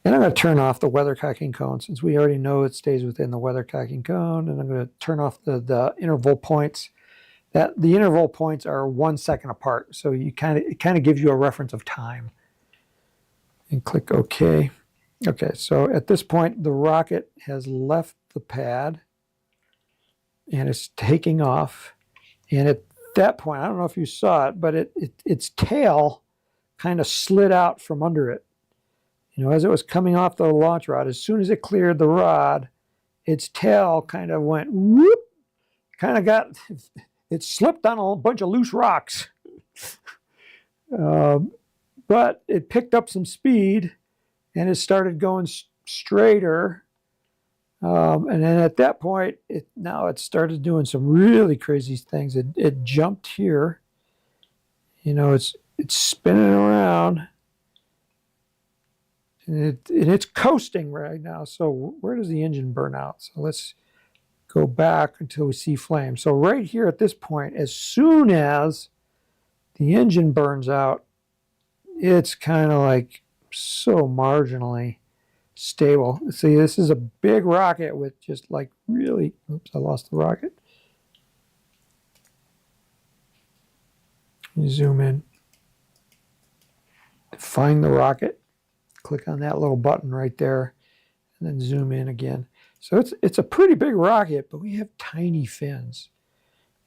S1: And I'm going to turn off the weathercocking cone since we already know it stays within the weathercocking cone. And I'm going to turn off the interval points. The interval points are 1 second apart, so it kind of gives you a reference of time. And click OK. Okay, so at this point, the rocket has left the pad and it's taking off. And at that point, I don't know if you saw it, but its tail kind of slid out from under it. You know, as it was coming off the launch rod, as soon as it cleared the rod, its tail kind of went whoop, kind of got, it slipped on a bunch of loose rocks. But it picked up some speed and it started going straighter. And then at that point, it started doing some really crazy things. It jumped here. You know, it's spinning around. And it's coasting right now. So where does the engine burn out? So let's go back until we see flame. So right here at this point, as soon as the engine burns out, it's kind of like so marginally stable. See, this is a big rocket with just like really, oops, I lost the rocket. You zoom in, find the rocket, click on that little button right there, and then zoom in again. So it's a pretty big rocket, but we have tiny fins.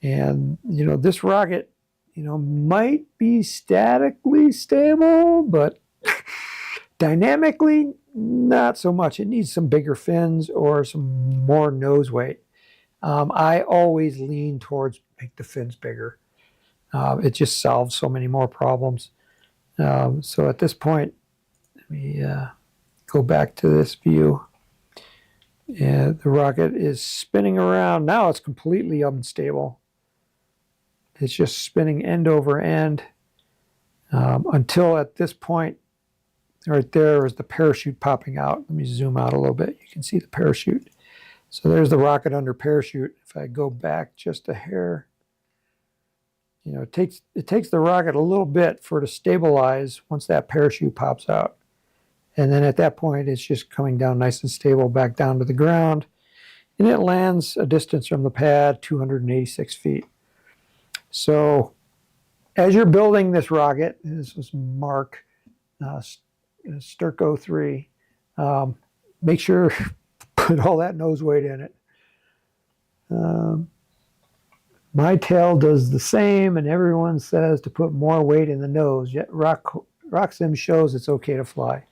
S1: And, you know, this rocket, you know, might be statically stable, but dynamically, not so much. It needs some bigger fins or some more nose weight. I always lean towards make the fins bigger. It just solves so many more problems. So at this point, let me go back to this view. And the rocket is spinning around. Now it's completely unstable. It's just spinning end over end until at this point, right there is the parachute popping out. Let me zoom out a little bit. You can see the parachute. So there's the rocket under parachute. If I go back just a hair, you know, it takes the rocket a little bit for it to stabilize once that parachute pops out. And then at that point, it's just coming down nice and stable back down to the ground. And it lands a distance from the pad, 286 feet. So as you're building this rocket, this was Mark Sturco 3, make sure put all that nose weight in it. My tail does the same, and everyone says to put more weight in the nose, yet RockSim shows it's okay to fly.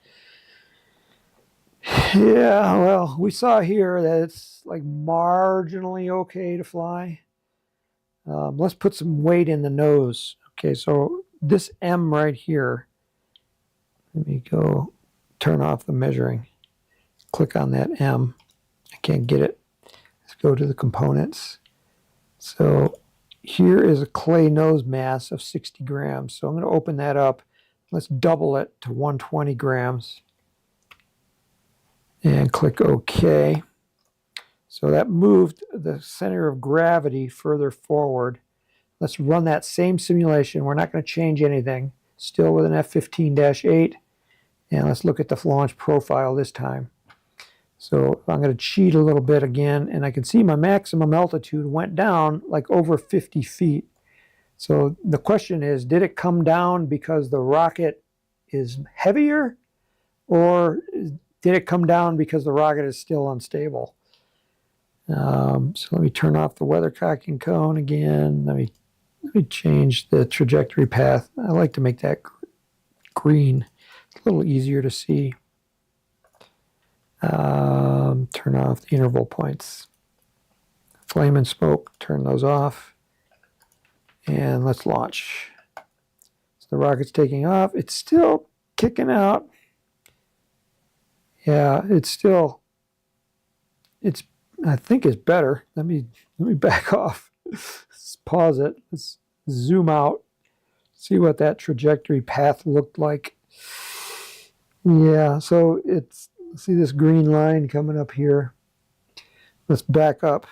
S1: Yeah, well, we saw here that it's like marginally okay to fly. Let's put some weight in the nose. Okay, so this M right here, let me go turn off the measuring. Click on that M. I can't get it. Let's go to the components. So here is a clay nose mass of 60 grams. So I'm going to open that up. Let's double it to 120 grams. And click OK. So that moved the center of gravity further forward. Let's run that same simulation. We're not going to change anything. Still with an F-15-8. And let's look at the launch profile this time. So I'm going to cheat a little bit again, and I can see my maximum altitude went down like over 50 feet. So the question is, did it come down because the rocket is heavier, or did it come down because the rocket is still unstable? So let me turn off the weathercocking cone again. Let me change the trajectory path. I like to make that green. It's a little easier to see. Turn off the interval points. Flame and smoke, turn those off. And let's launch. So the rocket's taking off. It's still kicking out. Yeah, I think it's better. Let me back off. Let's pause it. Let's zoom out. See what that trajectory path looked like. Yeah, so see this green line coming up here. Let's back up.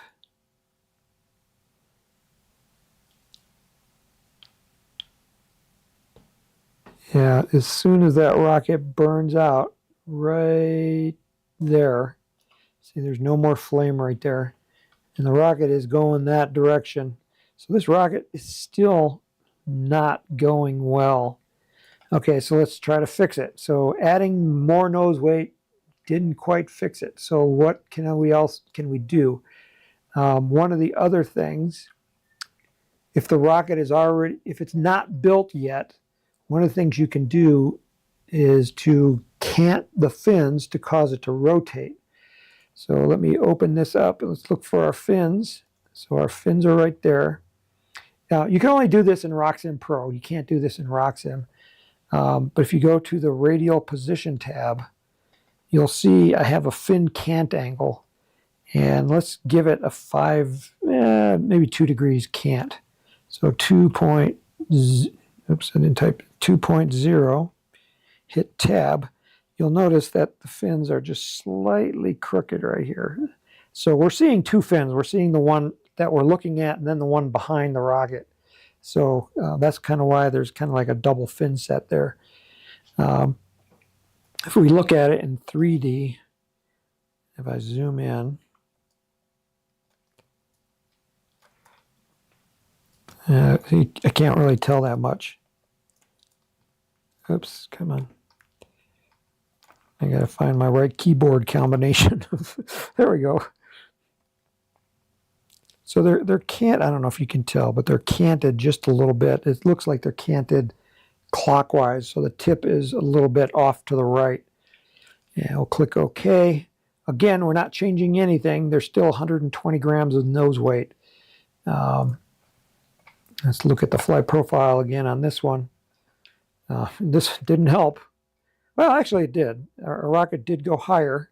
S1: Yeah, as soon as that rocket burns out, right there. See, there's no more flame right there. And the rocket is going that direction. So this rocket is still not going well. Okay, so let's try to fix it. So adding more nose weight didn't quite fix it. So what can we do? One of the other things, if the rocket is already, if it's not built yet, one of the things you can do is to cant the fins to cause it to rotate. So let me open this up and let's look for our fins. So our fins are right there. Now you can only do this in RockSim Pro. You can't do this in RockSim. But if you go to the radial position tab, you'll see I have a fin cant angle. And let's give it a 5, maybe 2 degrees cant. So 2.0, hit tab. You'll notice that the fins are just slightly crooked right here. So we're seeing two fins. We're seeing the one that we're looking at and then the one behind the rocket. So that's kind of why there's kind of like a double fin set there. If we look at it in 3D, if I zoom in, I can't really tell that much. Oops, come on. I gotta find my right keyboard combination. There we go. So they're canted, I don't know if you can tell, but they're canted just a little bit. It looks like they're canted clockwise, so the tip is a little bit off to the right. And we'll click OK. Again, we're not changing anything. There's still 120 grams of nose weight. Let's look at the flight profile again on this one. This didn't help. Well, actually it did. Our rocket did go higher.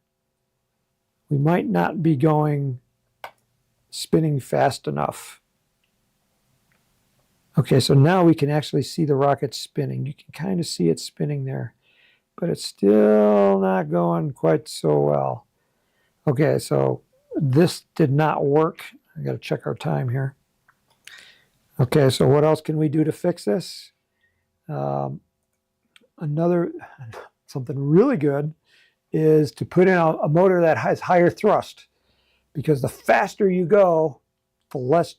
S1: We might not be spinning fast enough. Okay, so now we can actually see the rocket spinning. You can kind of see it spinning there, but it's still not going quite so well. Okay, so this did not work. I got to check our time here. Okay, so what else can we do to fix this? Something really good is to put in a motor that has higher thrust, because the faster you go, the less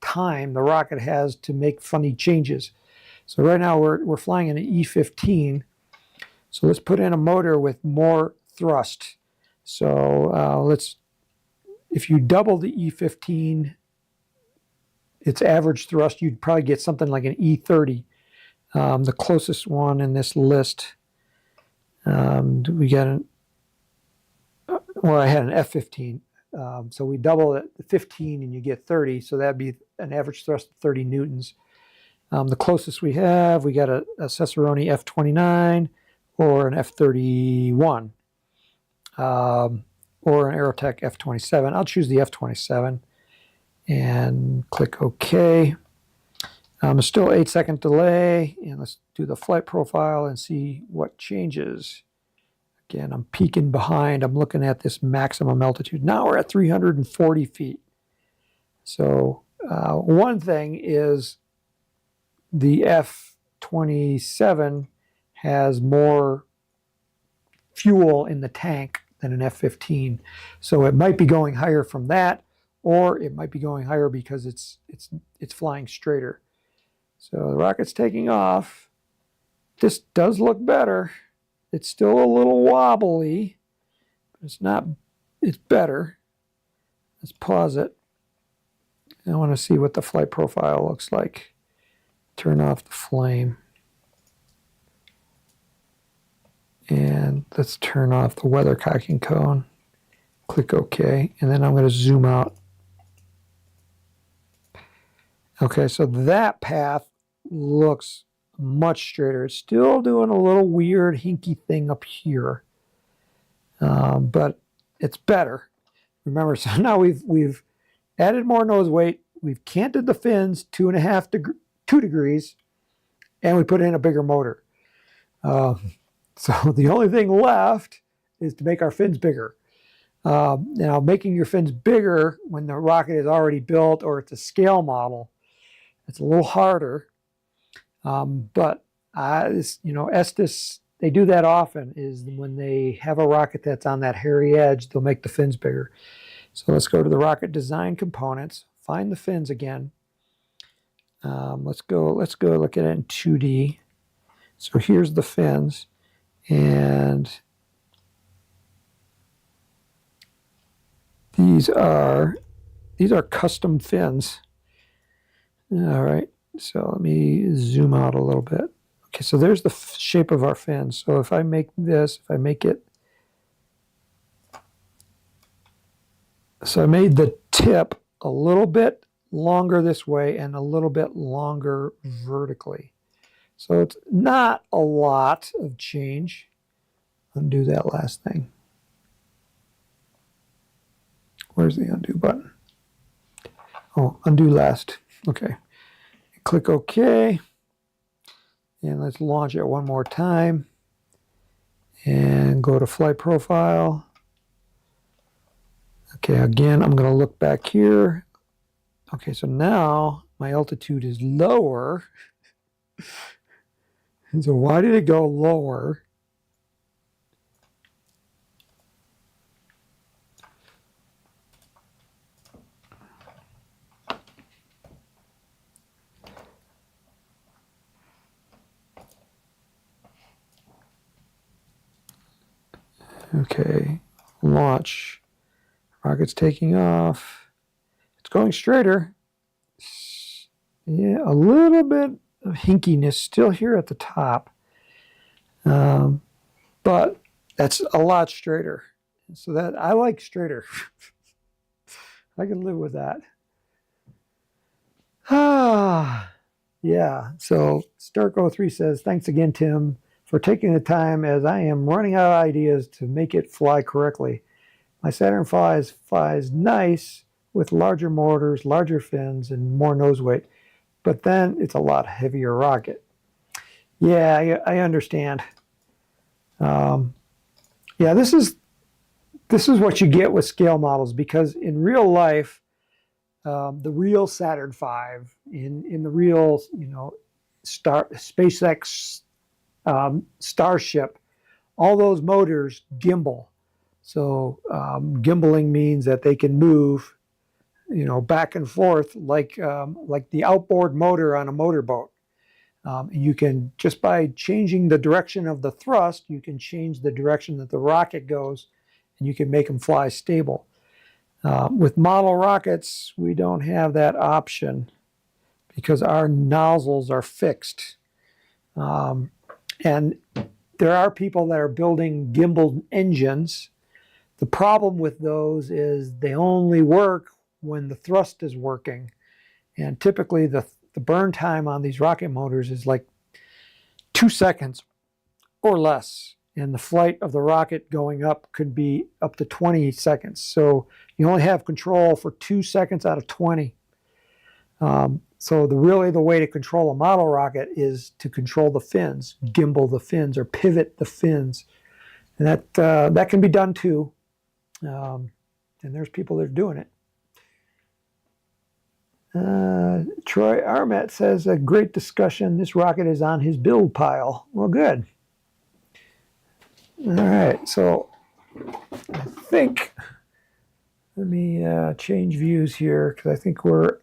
S1: time the rocket has to make funny changes. So right now we're flying an E15, so let's put in a motor with more thrust. So if you double the E15, its average thrust, you'd probably get something like an E30. The closest one in this list, we got I had an F15. So we double it, 15, and you get 30. So that'd be an average thrust of 30 newtons. The closest we got a Cicerone F29 or an F31, or an Aerotech F27. I'll choose the F27 and click OK. It's still 8-second delay, and let's do the flight profile and see what changes. Again, I'm peeking behind. I'm looking at this maximum altitude. Now we're at 340 feet. So one thing is the F27 has more fuel in the tank than an F15. So it might be going higher from that, or it might be going higher because it's flying straighter. So the rocket's taking off. This does look better. It's still a little wobbly, but it's better. Let's pause it. I want to see what the flight profile looks like. Turn off the flame. And let's turn off the weather cocking cone. Click OK, and then I'm going to zoom out. Okay, so that path looks much straighter. It's still doing a little weird hinky thing up here, but it's better. Remember, so now we've added more nose weight. We've canted the fins 2 degrees, and we put in a bigger motor. So the only thing left is to make our fins bigger. Now, making your fins bigger when the rocket is already built or it's a scale model, it's a little harder. But Estes they do that often is when they have a rocket that's on that hairy edge, they'll make the fins bigger. So let's go to the rocket design components, find the fins again. Let's go look at it in 2D. So here's the fins, and these are custom fins. All right, so let me zoom out a little bit. Okay, so there's the shape of our fins. So if I make this, if I make it, so I made the tip a little bit longer this way and a little bit longer vertically. So it's not a lot of change. Undo that last thing. Where's the undo button? Oh, undo last. Okay. Click OK. And let's launch it one more time. And go to flight profile. Okay, again, I'm going to look back here. Okay, so now my altitude is lower. And so why did it go lower? Okay, launch. Rocket's taking off. It's going straighter. Yeah, a little bit of hinkiness still here at the top. But that's a lot straighter. So that I like straighter. I can live with that. Yeah. So Stark03 says, thanks again, Tim, for taking the time as I am running out of ideas to make it fly correctly. My Saturn flies nice with larger motors, larger fins, and more nose weight. But then it's a lot heavier rocket. Yeah, I understand. Yeah, this is what you get with scale models, because in real life, the real Saturn V, in the real SpaceX Starship, all those motors gimbal. So gimbaling means that they can move, back and forth like the outboard motor on a motorboat. You can, just by changing the direction of the thrust, you can change the direction that the rocket goes, and you can make them fly stable. With model rockets, we don't have that option because our nozzles are fixed. And there are people that are building gimbal engines. The problem with those is they only work when the thrust is working. And typically the burn time on these rocket motors is like 2 seconds or less. And the flight of the rocket going up could be up to 20 seconds. So you only have control for 2 seconds out of 20. So the way to control a model rocket is to control the fins, gimbal the fins, or pivot the fins. And that can be done too. And there's people that are doing it. Troy Armet says, a great discussion. This rocket is on his build pile. Well, good. All right, so I think, let me change views here, because I think we're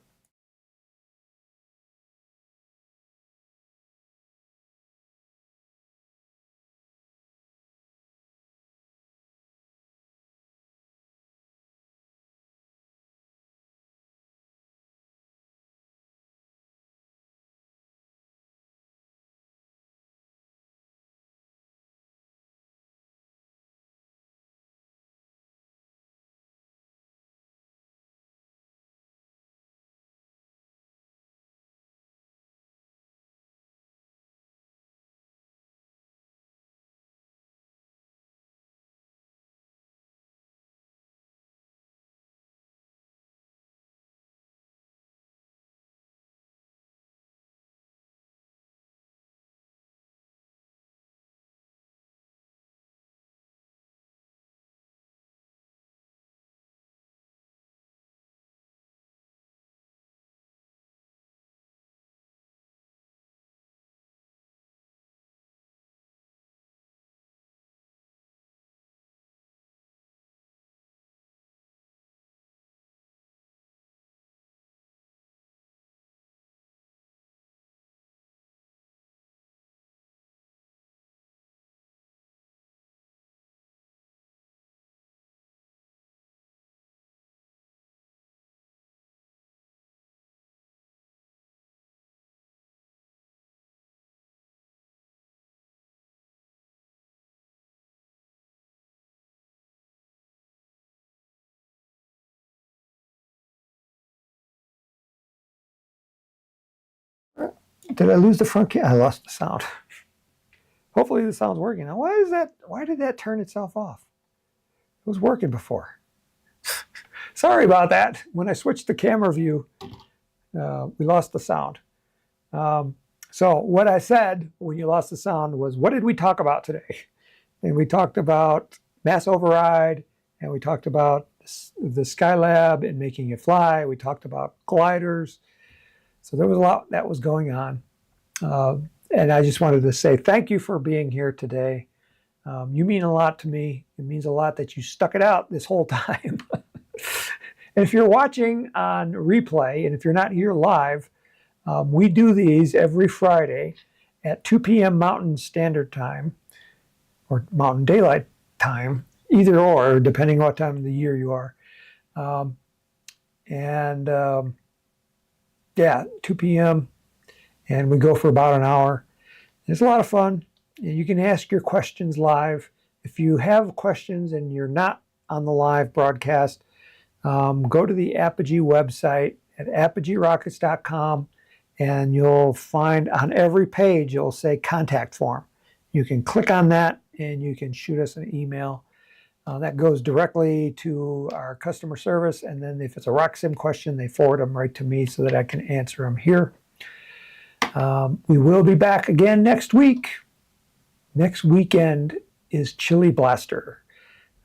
S1: Did I lose the front camera? I lost the sound. Hopefully the sound's working. Now, why did that turn itself off? It was working before. Sorry about that. When I switched the camera view, we lost the sound. So what I said when you lost the sound was, what did we talk about today? And we talked about mass override, and we talked about the Skylab and making it fly. We talked about gliders. So there was a lot that was going on. And I just wanted to say thank you for being here today. You mean a lot to me. It means a lot that you stuck it out this whole time. And if you're watching on replay, and if you're not here live, we do these every Friday at 2 p.m. Mountain Standard Time, or Mountain Daylight Time, either or, depending on what time of the year you are. Yeah, 2 p.m. And we go for about an hour. It's a lot of fun. You can ask your questions live. If you have questions and you're not on the live broadcast, go to the Apogee website at apogeerockets.com, and you'll find on every page, you'll say contact form. You can click on that and you can shoot us an email. That goes directly to our customer service, and then if it's a RockSim question, they forward them right to me so that I can answer them here. We will be back again next week. Next weekend is Chili Blaster.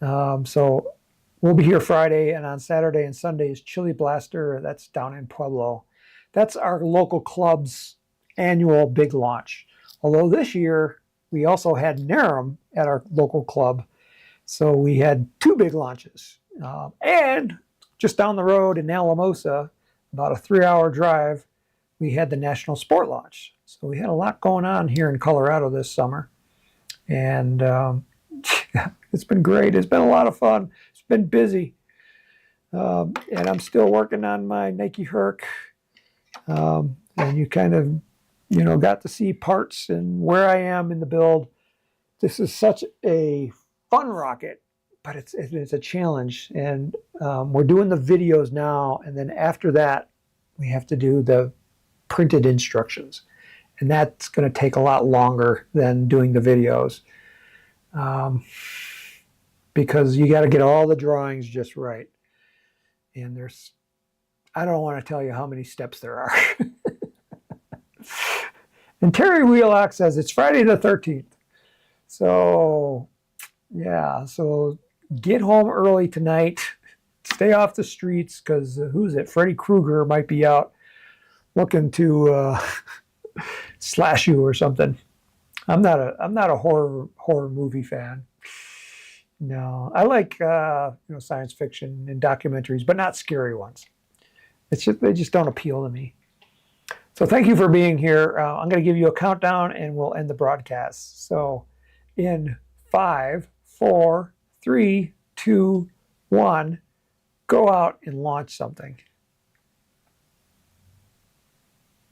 S1: So we'll be here Friday, and on Saturday and Sunday is Chili Blaster. That's down in Pueblo. That's our local club's annual big launch. Although this year we also had NARM at our local club. So we had two big launches. And just down the road in Alamosa, about a 3-hour drive, we had the National Sport Launch. So we had a lot going on here in Colorado this summer. And it's been great. It's been a lot of fun. It's been busy. And I'm still working on my Nike Herc. And you kind of, got to see parts and where I am in the build. This is such a fun rocket, but it's a challenge. And we're doing the videos now. And then after that, we have to do the printed instructions. And that's going to take a lot longer than doing the videos. Because you got to get all the drawings just right. And I don't want to tell you how many steps there are. And Terry Wheelock says it's Friday the 13th. So, yeah, so get home early tonight. Stay off the streets, because who's it? Freddy Krueger might be out looking to slash you or something. I'm not a horror movie fan. No, I like science fiction and documentaries, but not scary ones. They just don't appeal to me. So thank you for being here. I'm going to give you a countdown, and we'll end the broadcast. So in 5, 4, 3, 2, 1, go out and launch something.